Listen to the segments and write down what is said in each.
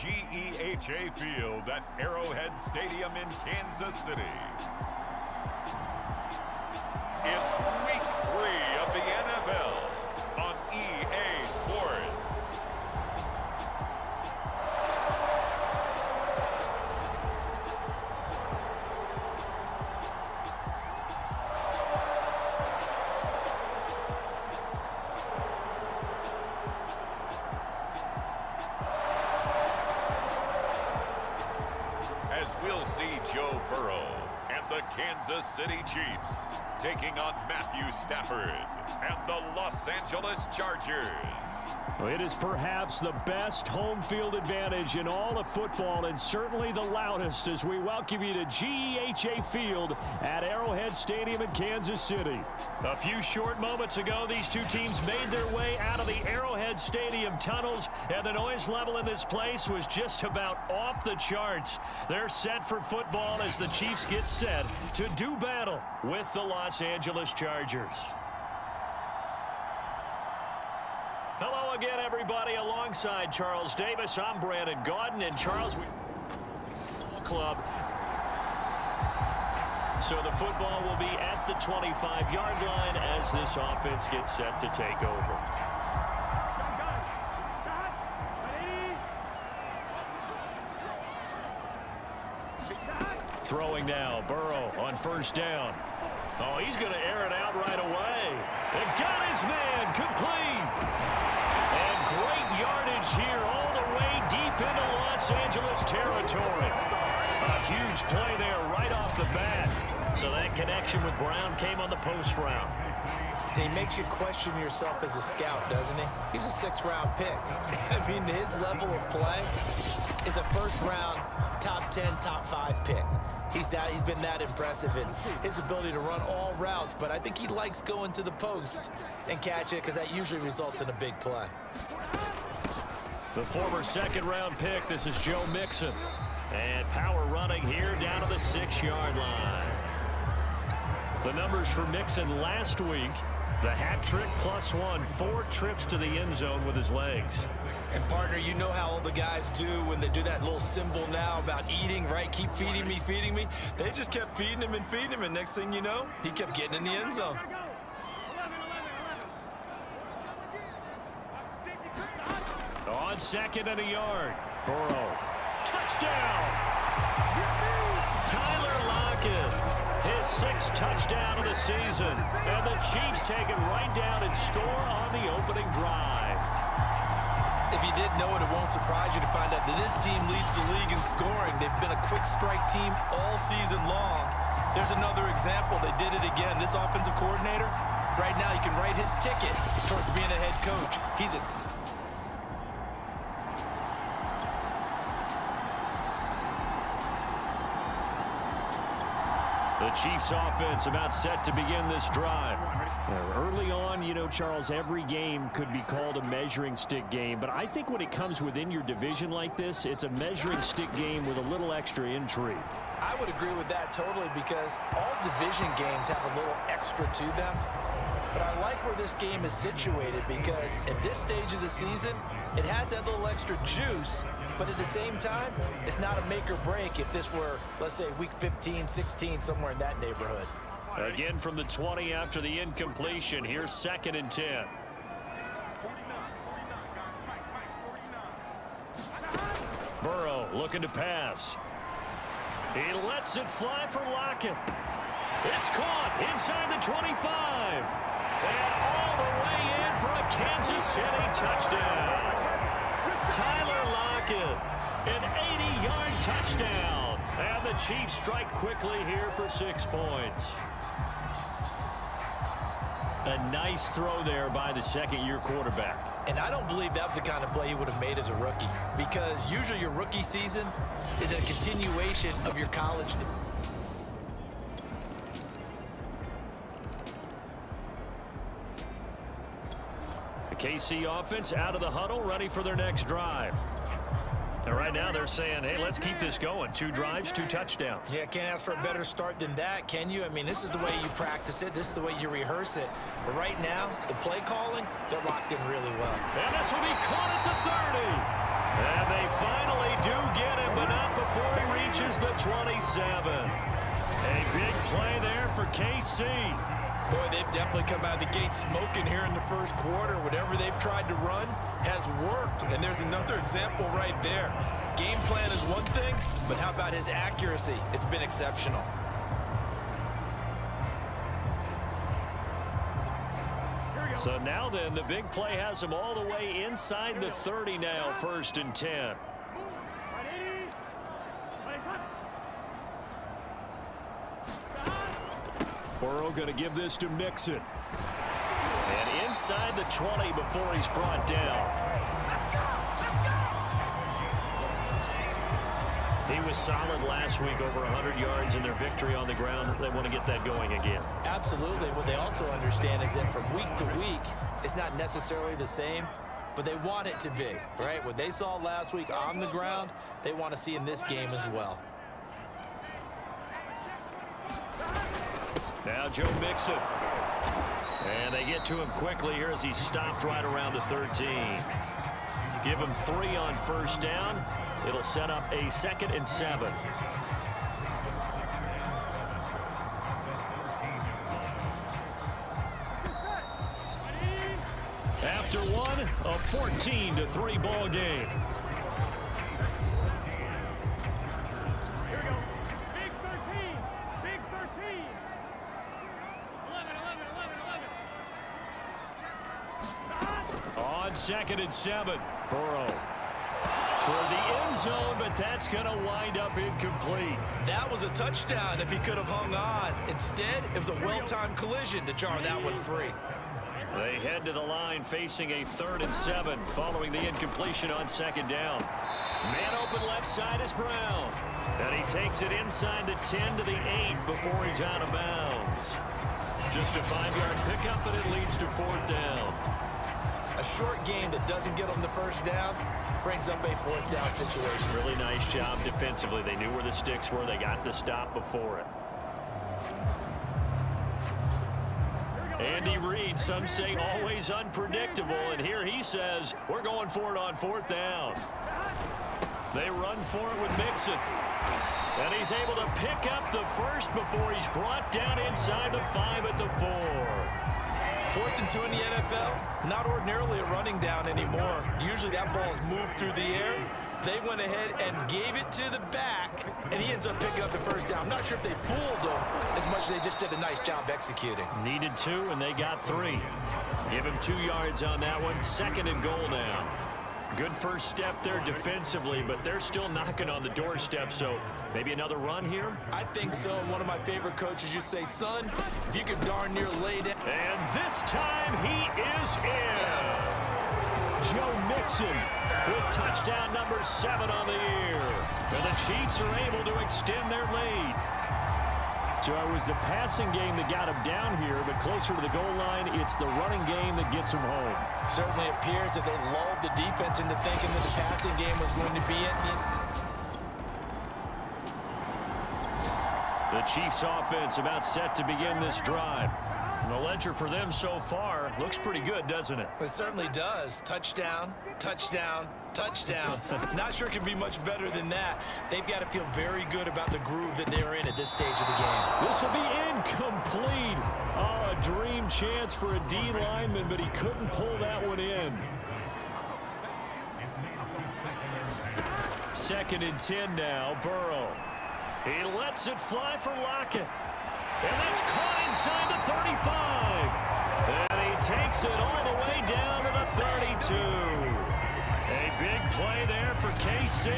GEHA Field at Arrowhead Stadium in Kansas City. It's week 3 of the NFL on EA Sports. As we'll see Joe Burrow and the Kansas City Chiefs taking on Matthew Stafford and the Los Angeles Chargers. It is perhaps the best home field advantage in all of football, and certainly the loudest, as we welcome you to GEHA Field at Arrowhead Stadium in Kansas City. A few short moments ago, these two teams made their way out of the Arrowhead Stadium tunnels, and the noise level in this place was just about off the charts. They're set for football as the Chiefs get set to do battle with the Los Angeles Chargers. Hello again, everybody. Alongside Charles Davis, I'm Brandon Gaudin, and Charles, club. So the football will be at the 25-yard line as this offense gets set to take over. Throwing now, Burrow on first down. Oh, he's going to air it out right away. And got his man complete. And great yardage here all the way deep into Los Angeles territory. A huge play there right off the bat. So that connection with Brown came on the post route. He makes you question yourself as a scout, doesn't he? He's a 6th-round pick. I mean, his level of play is a first-round, top 10, top 5 pick. He's been that impressive in his ability to run all routes, but I think he likes going to the post and catch it because that usually results in a big play. The former 2nd-round pick, this is Joe Mixon. And power running here down to the 6-yard line. The numbers for Mixon last week, the hat trick +1, 4 trips to the end zone with his legs. And, partner, you know how all the guys do when they do that little symbol now about eating, right? Keep feeding me, feeding me. They just kept feeding him, and next thing you know, he kept getting in the end zone. On 2nd and a yard, Burrow. Touchdown! Tyler Lockett. His 6th touchdown of the season. And the Chiefs take it right down and score on the opening drive. If you didn't know it, it won't surprise you to find out that this team leads the league in scoring. They've been a quick strike team all season long. There's another example. They did it again. This offensive coordinator, right now, you can write his ticket towards being a head coach. He's a The Chiefs offense about set to begin this drive. Early on, you know, Charles, every game could be called a measuring stick game, but I think when it comes within your division like this, it's a measuring stick game with a little extra intrigue. I would agree with that totally because all division games have a little extra to them. But I like where this game is situated because at this stage of the season, it has that little extra juice, but at the same time, it's not a make or break if this were, let's say, week 15, 16, somewhere in that neighborhood. Again from the 20 after the incompletion. Here's 2nd and 10. Burrow looking to pass. He lets it fly for Lockett. It's caught inside the 25. And all the way in for a Kansas City touchdown. Tyler Lockett, an 80-yard touchdown. And the Chiefs strike quickly here for 6 points. A nice throw there by the 2nd-year quarterback. And I don't believe that was the kind of play he would have made as a rookie because usually your rookie season is a continuation of your college. The KC offense out of the huddle, ready for their next drive. And right now they're saying, hey, let's keep this going. 2 drives, 2 touchdowns. Yeah, can't ask for a better start than that, can you? I mean, this is the way you practice it. This is the way you rehearse it. But right now, the play calling, they're locked in really well. And this will be caught at the 30. And they finally 27. A big play there for KC. Boy, they've definitely come out of the gate smoking here in the first quarter. Whatever they've tried to run has worked, and there's another example right there. Game plan is one thing, but how about his accuracy? It's been exceptional. So now then, the big play has him all the way inside the 30 now, 1st and 10. Burrow going to give this to Mixon. And inside the 20 before he's brought down. He was solid last week, over 100 yards in their victory on the ground. They want to get that going again. Absolutely. What they also understand is that from week to week, it's not necessarily the same, but they want it to be, right? What they saw last week on the ground, they want to see in this game as well. Now Joe Mixon. And they get to him quickly here as he stopped right around the 13. Give him 3 on 1st down. It'll set up a 2nd and 7. After one, a 14-3 ball game. On 2nd and 7, Burrow toward the end zone, but that's going to wind up incomplete. That was a touchdown if he could have hung on. Instead, it was a well-timed collision to jar that one free. They head to the line facing a 3rd and 7 following the incompletion on 2nd down. Man open left side is Brown. And he takes it inside the 10 to the 8 before he's out of bounds. Just a 5-yard pickup, and it leads to 4th down. A short game that doesn't get them the 1st down brings up a 4th down situation. Really nice job defensively. They knew where the sticks were. They got the stop before it. Andy Reid, some say always unpredictable, and here he says we're going for it on 4th down. They run for it with Mixon. And he's able to pick up the 1st before he's brought down inside the 5 at the 4. 4th and 2 in the NFL, not ordinarily a running down anymore. Usually that ball is moved through the air. They went ahead and gave it to the back, and he ends up picking up the 1st down. I'm not sure if they fooled him as much as they just did a nice job executing. Needed 2, and they got 3. Give him 2 yards on that one. 2nd and goal now. Good first step there defensively, but they're still knocking on the doorstep, so maybe another run here? I think so. And one of my favorite coaches used to say, son, if you can darn near lay down. And this time he is in. Yes. Joe Mixon with touchdown number 7 on the year. And the Chiefs are able to extend their lead. So it was the passing game that got him down here, but closer to the goal line, it's the running game that gets him home. Certainly appears that they lulled the defense into thinking that the passing game was going to be it. The Chiefs offense about set to begin this drive. And the ledger for them so far looks pretty good, doesn't it? It certainly does. Touchdown, touchdown, touchdown. Not sure it can be much better than that. They've got to feel very good about the groove that they're in at this stage of the game. This will be incomplete. Oh, a dream chance for a D lineman, but he couldn't pull that one in. 2nd and 10 now, Burrow. He lets it fly for Lockett. And that's caught inside the 35. And he takes it all the way down to the 32. A big play there for KC.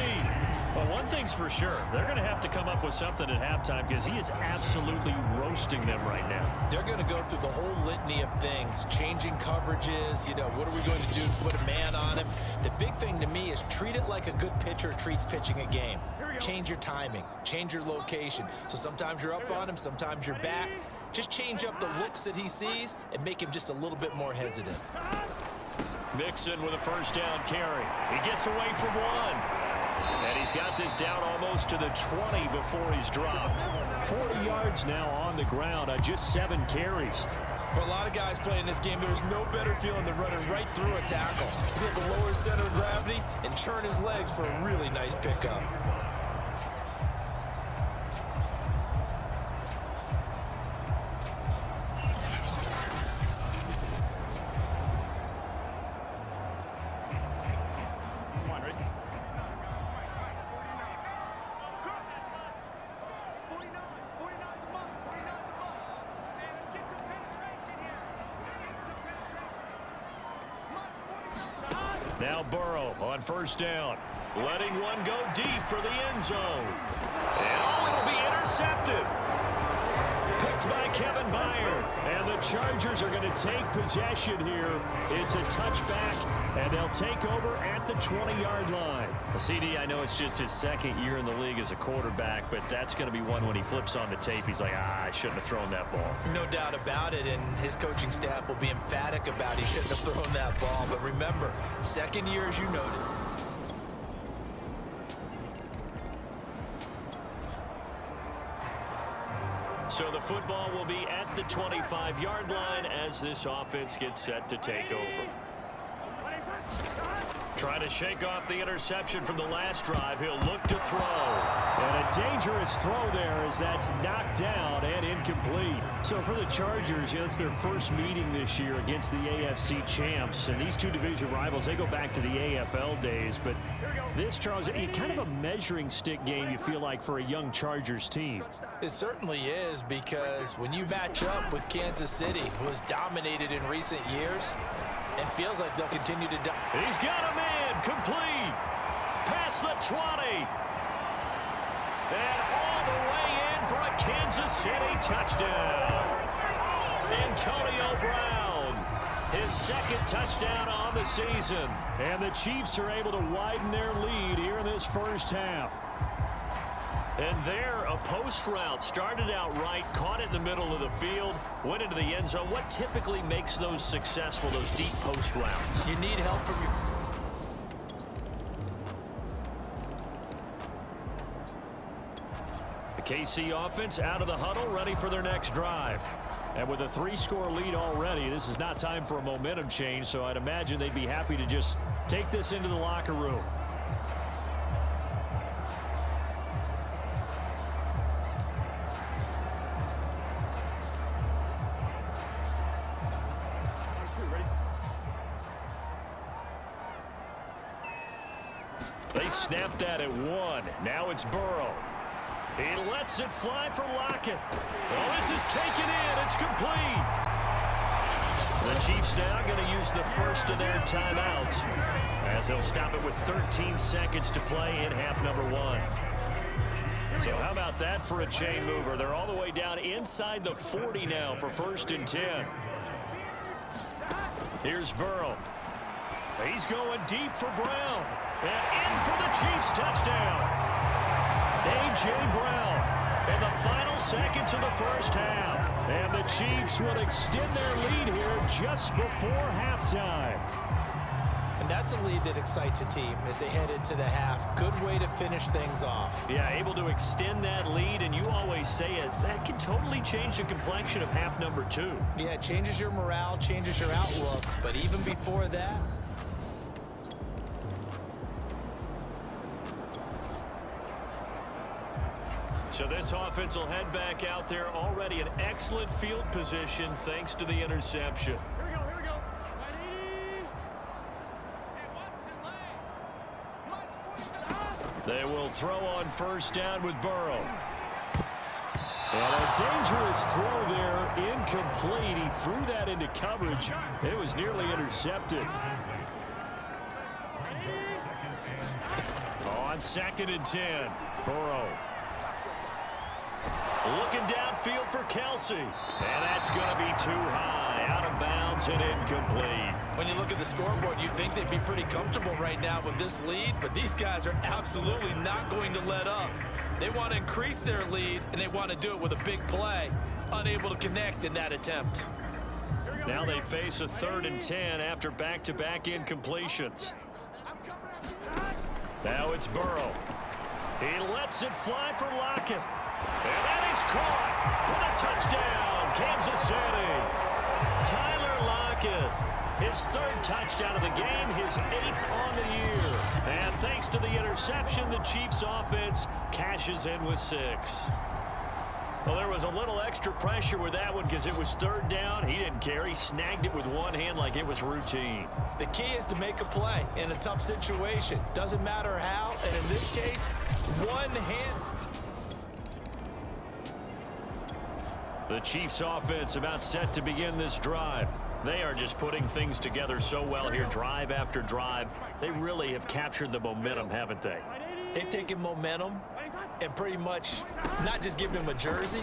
Well, one thing's for sure. They're going to have to come up with something at halftime because he is absolutely roasting them right now. They're going to go through the whole litany of things, changing coverages, what are we going to do to put a man on him? The big thing to me is treat it like a good pitcher treats pitching a game. Change your timing, change your location. So sometimes you're up on him, sometimes you're back. Just change up the looks that he sees and make him just a little bit more hesitant. Mixon with a 1st down carry. He gets away from 1. And he's got this down almost to the 20 before he's dropped. 40 yards now on the ground on just 7 carries. For a lot of guys playing this game, there's no better feeling than running right through a tackle. He's able to lower his center of gravity and churn his legs for a really nice pickup. Now Burrow on first down. Letting one go deep for the end zone. And it'll be intercepted. Picked by Kevin Byard. And the Chargers are going to take possession here. It's a touchback, and they'll take over at the 20-yard line. CD, I know it's just his second year in the league as a quarterback, but that's going to be one when he flips on the tape. He's like, I shouldn't have thrown that ball. No doubt about it, and his coaching staff will be emphatic about he shouldn't have thrown that ball. But remember, second year, as you noted. So the football will be at the 25-yard line as this offense gets set to take over. Trying to shake off the interception from the last drive. He'll look to throw. And a dangerous throw there as that's knocked down and incomplete. So for the Chargers, it's their first meeting this year against the AFC champs. And these two division rivals, they go back to the AFL days. But this, Charles, kind of a measuring stick game, you feel like, for a young Chargers team. It certainly is, because when you match up with Kansas City, who has dominated in recent years, it feels like they'll continue to dominate. He's got a man complete. Past the 20. And all the way in for a Kansas City touchdown. Antonio Brown, his second touchdown on the season. And the Chiefs are able to widen their lead here in this first half. And there, a post route started out right, caught it in the middle of the field, went into the end zone. What typically makes those successful, those deep post routes? You need help from your... The KC offense out of the huddle, ready for their next drive. And with a 3-score lead already, this is not time for a momentum change, so I'd imagine they'd be happy to just take this into the locker room. They snapped that at 1. Now it's Burrow. He lets it fly for Lockett. Oh, this is taken in. It's complete. The Chiefs now going to use the first of their timeouts as they'll stop it with 13 seconds to play in half number 1. So how about that for a chain mover? They're all the way down inside the 40 now for 1st and 10. Here's Burrow. He's going deep for Brown. And in for the Chiefs touchdown. A.J. Brown in the final seconds of the first half. And the Chiefs will extend their lead here just before halftime. And that's a lead that excites a team as they head into the half. Good way to finish things off. Yeah, able to extend that lead, and you always say it, that can totally change the complexion of half number 2. Yeah, it changes your morale, changes your outlook. But even before that... So this offense will head back out there, already in excellent field position thanks to the interception. Here we go. They will throw on first down with Burrow. And a dangerous throw there, incomplete. He threw that into coverage. It was nearly intercepted. On 2nd and 10, Burrow. Looking downfield for Kelsey. And that's going to be too high. Out of bounds and incomplete. When you look at the scoreboard, you'd think they'd be pretty comfortable right now with this lead, but these guys are absolutely not going to let up. They want to increase their lead, and they want to do it with a big play. Unable to connect in that attempt. Now they face a 3rd and 10 after back-to-back incompletions. Now it's Burrow. He lets it fly for Lockett. And that is caught for the touchdown, Kansas City. Tyler Lockett, his 3rd touchdown of the game, his 8th on the year. And thanks to the interception, the Chiefs offense cashes in with 6. Well, there was a little extra pressure with that one because it was 3rd down. He didn't care. He snagged it with one hand like it was routine. The key is to make a play in a tough situation. Doesn't matter how, and in this case, one hand. The Chiefs offense about set to begin this drive. They are just putting things together so well here, drive after drive. They really have captured the momentum, haven't they? They've taken momentum and pretty much not just given him a jersey,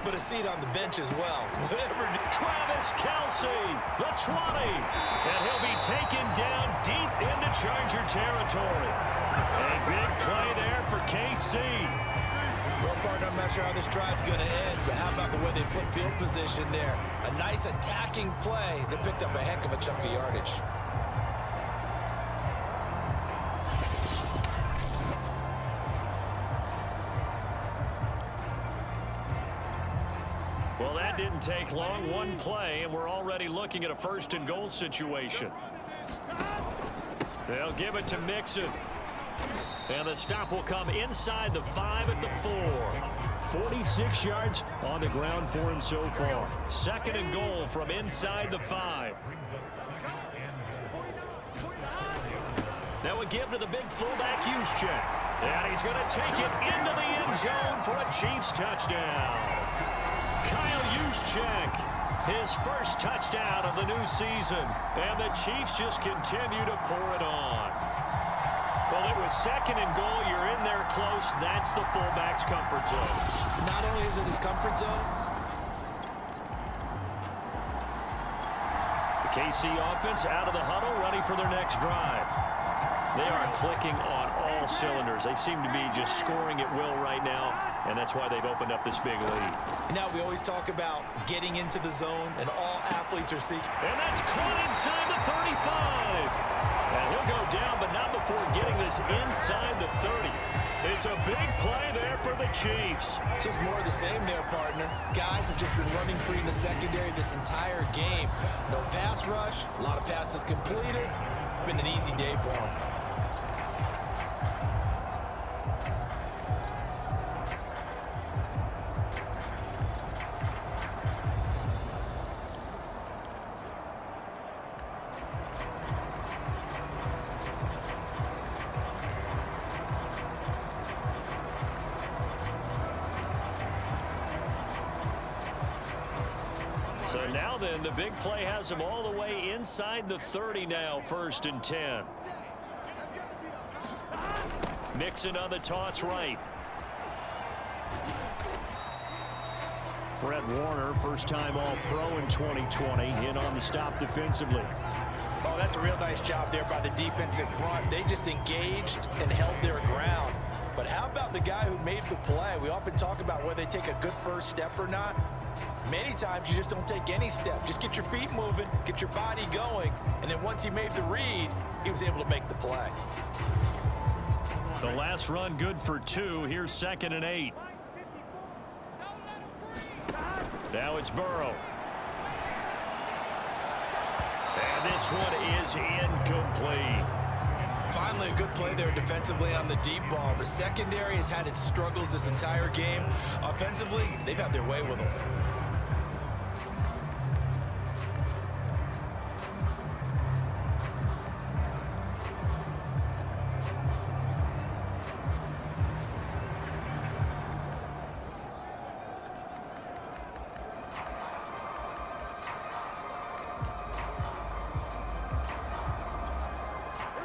but a seat on the bench as well. Whatever. Travis Kelce, the 20, and he'll be taken down deep into Charger territory. A big play there for KC. Well, partner, I'm not sure how this drive's going to end, but how about the way they flip field position there? A nice attacking play that picked up a heck of a chunk of yardage. Well, that didn't take long. One play, and we're already looking at a first-and-goal situation. They'll give it to Mixon. And the stop will come inside the 5 at the 4. 46 yards on the ground for him so far. Second and goal from inside the 5. That would give to the big fullback Juszczyk. And he's going to take it into the end zone for a Chiefs touchdown. Kyle Juszczyk, his first touchdown of the new season. And the Chiefs just continue to pour it on. Well, it was second and goal. You're in there close. That's the fullback's comfort zone. Not only is it his comfort zone. The KC offense out of the huddle, ready for their next drive. They are clicking on all cylinders. They seem to be just scoring at will right now, and that's why they've opened up this big lead. Now, we always talk about getting into the zone, and all athletes are seeking. And that's caught inside the 35. And he'll go down, but not before getting this inside the 30. It's a big play there for the Chiefs. Just more of the same there, partner. Guys have just been running free in the secondary this entire game. No pass rush, a lot of passes completed. Been an easy day for them. So now then, the big play has him all the way inside the 30 now, 1st and 10. Mixon on the toss right. Fred Warner, first-time All-Pro in 2020, in on the stop defensively. Oh, that's a real nice job there by the defensive front. They just engaged and held their ground. But how about the guy who made the play? We often talk about whether they take a good first step or not. Many times you just don't take any step. Just get your feet moving, get your body going, and then once he made the read, he was able to make the play. The last run good for 2. Here's 2nd and 8. Now it's Burrow. And this one is incomplete. Finally, a good play there defensively on the deep ball. The secondary has had its struggles this entire game. Offensively, they've had their way with them.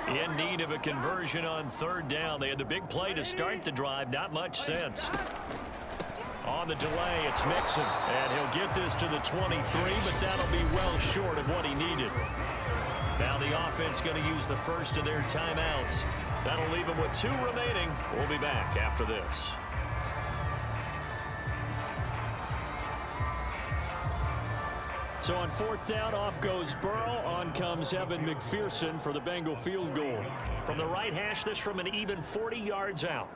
In need of a conversion on 3rd down. They had the big play to start the drive. Not much sense. On the delay, it's Mixon. And he'll get this to the 23, but that'll be well short of what he needed. Now the offense going to use the first of their timeouts. That'll leave them with 2 remaining. We'll be back after this. So on 4th down, off goes Burrow. On comes Evan McPherson for the Bengal field goal. From the right hash, this from an even 40 yards out.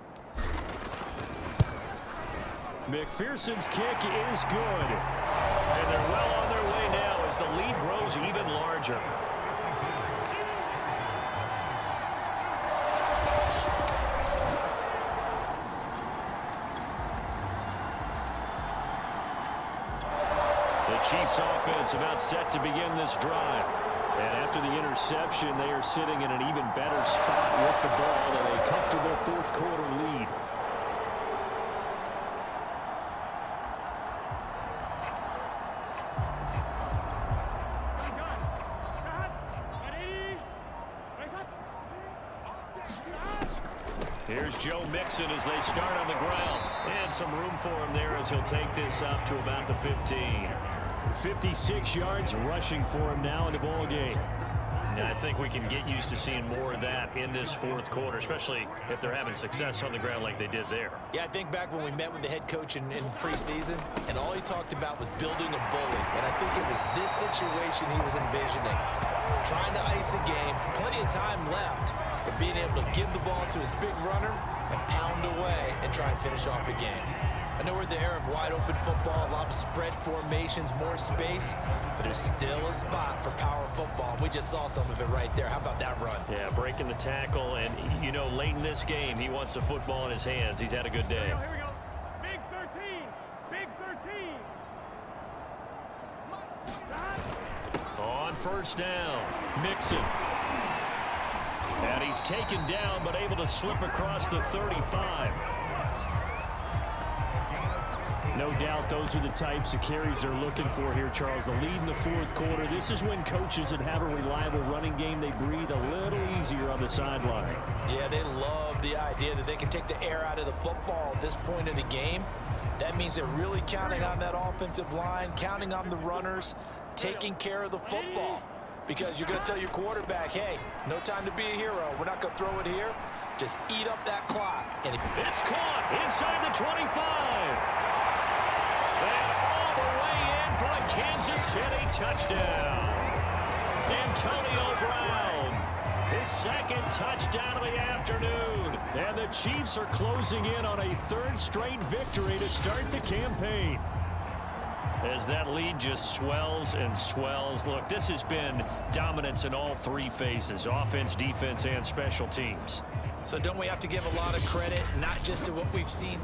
McPherson's kick is good. And they're well on their way now as the lead grows even larger. Chiefs offense about set to begin this drive. And after the interception, they are sitting in an even better spot with the ball and a comfortable 4th quarter lead. Here's Joe Mixon as they start on the ground. And some room for him there as he'll take this up to about the 15. 56 yards rushing for him now in the ball game. And I think we can get used to seeing more of that in this fourth quarter, especially if they're having success on the ground like they did there. Yeah, I think back when we met with the head coach in preseason, and all he talked about was building a bully. And I think it was this situation he was envisioning. Trying to ice a game, plenty of time left, but being able to give the ball to his big runner and pound away and try and finish off a game. I know we're in the era of wide-open football, a lot of spread formations, more space, but there's still a spot for power football. We just saw some of it right there. How about that run? Yeah, breaking the tackle, and, you know, late in this game, he wants the football in his hands. He's had a good day. Here we go. Big 13. Big 13. On first down, Mixon. And he's taken down, but able to slip across the 35. No doubt those are the types of carries they're looking for here, Charles. The lead in the fourth quarter. This is when coaches that have a reliable running game, they breathe a little easier on the sideline. Yeah, they love the idea that they can take the air out of the football at this point in the game. That means they're really counting on that offensive line, counting on the runners, taking care of the football. Because you're going to tell your quarterback, hey, no time to be a hero. We're not going to throw it here. Just eat up that clock. And it's caught inside the 25. And all the way in for a Kansas City touchdown. Antonio Brown, his second touchdown of the afternoon. And the Chiefs are closing in on a third straight victory to start the campaign. As that lead just swells and swells. Look, this has been dominance in all three phases, offense, defense, and special teams. So don't we have to give a lot of credit, not just to what we've seen?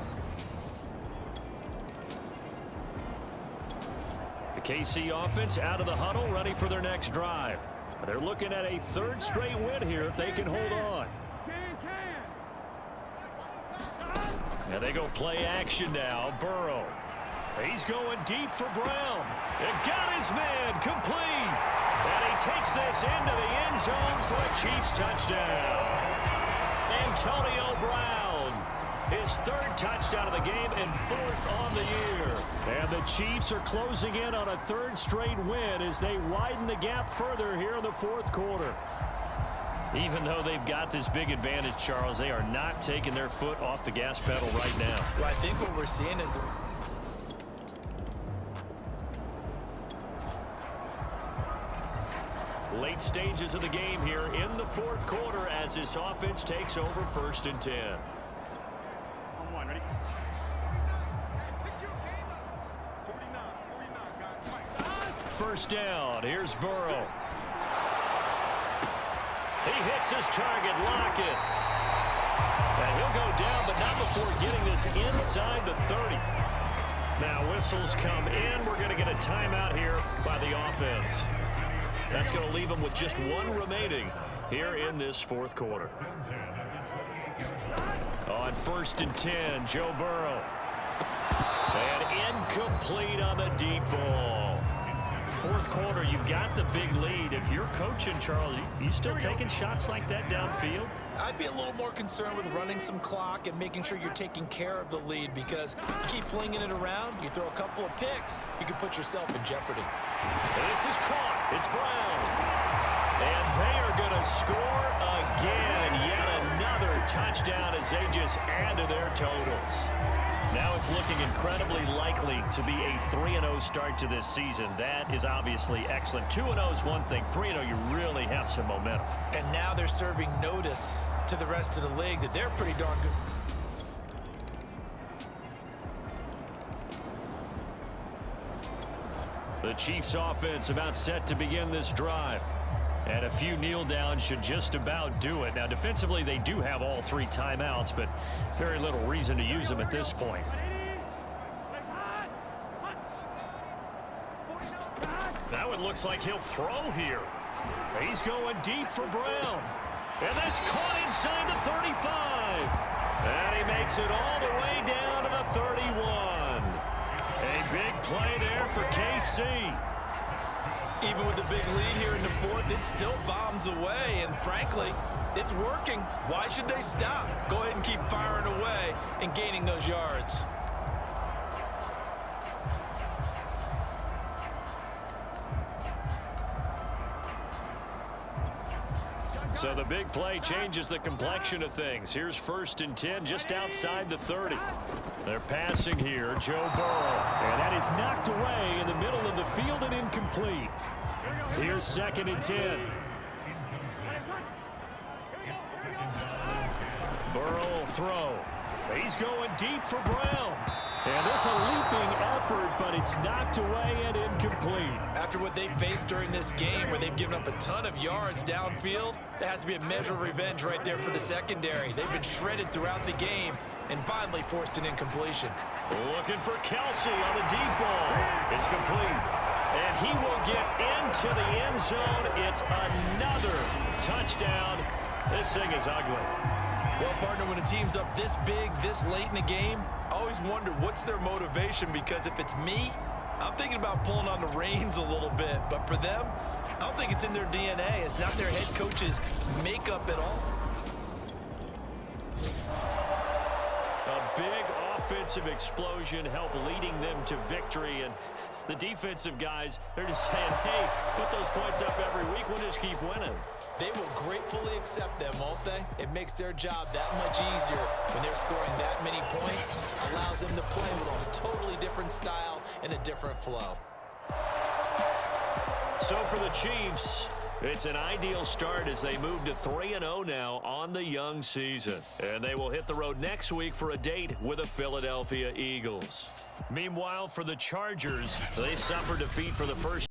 The KC offense out of the huddle, ready for their next drive. They're looking at a third straight win here if they can hold on. And they go play action now. Burrow. He's going deep for Brown. And got his man complete. And he takes this into the end zone for a Chiefs touchdown. Antonio Brown, his third touchdown of the game and fourth on the year. And the Chiefs are closing in on a third straight win as they widen the gap further here in the fourth quarter. Even though they've got this big advantage, Charles, they are not taking their foot off the gas pedal right now. Well, I think what we're seeing is late stages of the game here in the fourth quarter as this offense takes over 1st and 10. On one, ready? First down, here's Burrow. He hits his target, Lockett. And he'll go down, but not before getting this inside the 30. Now whistles come in. We're going to get a timeout here by the offense. That's going to leave them with just one remaining here in this fourth quarter. On 1st and 10, Joe Burrow. And incomplete on the deep ball. Fourth quarter, you've got the big lead. If you're coaching, Charles, you still taking shots like that downfield? I'd be a little more concerned with running some clock and making sure you're taking care of the lead, because you keep flinging it around, you throw a couple of picks, you can put yourself in jeopardy. This is caught. It's Brown. And they are going to score again. Yet another touchdown as they just add to their totals. Now it's looking incredibly likely to be a 3-0 start to this season. That is obviously excellent. 2-0 is one thing. 3-0, you really have some momentum. And now they're serving notice to the rest of the league that they're pretty darn good. The Chiefs offense about set to begin this drive. And a few kneel downs should just about do it. Now, defensively, they do have all three timeouts, but very little reason to use them at this point. Now it looks like he'll throw here. He's going deep for Brown. And that's caught inside the 35. And he makes it all the way down to the 31. A big play there for KC. Even with a big lead here in the fourth, it still bombs away, and frankly, it's working. Why should they stop? Go ahead and keep firing away and gaining those yards. So the big play changes the complexion of things. Here's 1st and 10 just outside the 30. They're passing here, Joe Burrow. And that is knocked away in the middle of the field and incomplete. Here's 2nd and 10. Burrow will throw. He's going deep for Brown. And there's a leaping effort, but it's knocked away and incomplete. After what they faced during this game where they've given up a ton of yards downfield, there has to be a measure of revenge right there for the secondary. They've been shredded throughout the game and finally forced an incompletion. Looking for Kelsey on the deep ball. It's complete. And he will get into the end zone. It's another touchdown. This thing is ugly. Well, partner, when a team's up this big, this late in the game, I always wonder what's their motivation, because if it's me, I'm thinking about pulling on the reins a little bit. But for them, I don't think it's in their DNA. It's not their head coach's makeup at all. A big offensive explosion helped leading them to victory. And the defensive guys, they're just saying, hey, put those points up every week. We'll just keep winning. They will gratefully accept them, won't they? It makes their job that much easier when they're scoring that many points. Allows them to play with a totally different style and a different flow. So for the Chiefs, it's an ideal start as they move to 3-0 now on the young season. And they will hit the road next week for a date with the Philadelphia Eagles. Meanwhile, for the Chargers, they suffered defeat for the first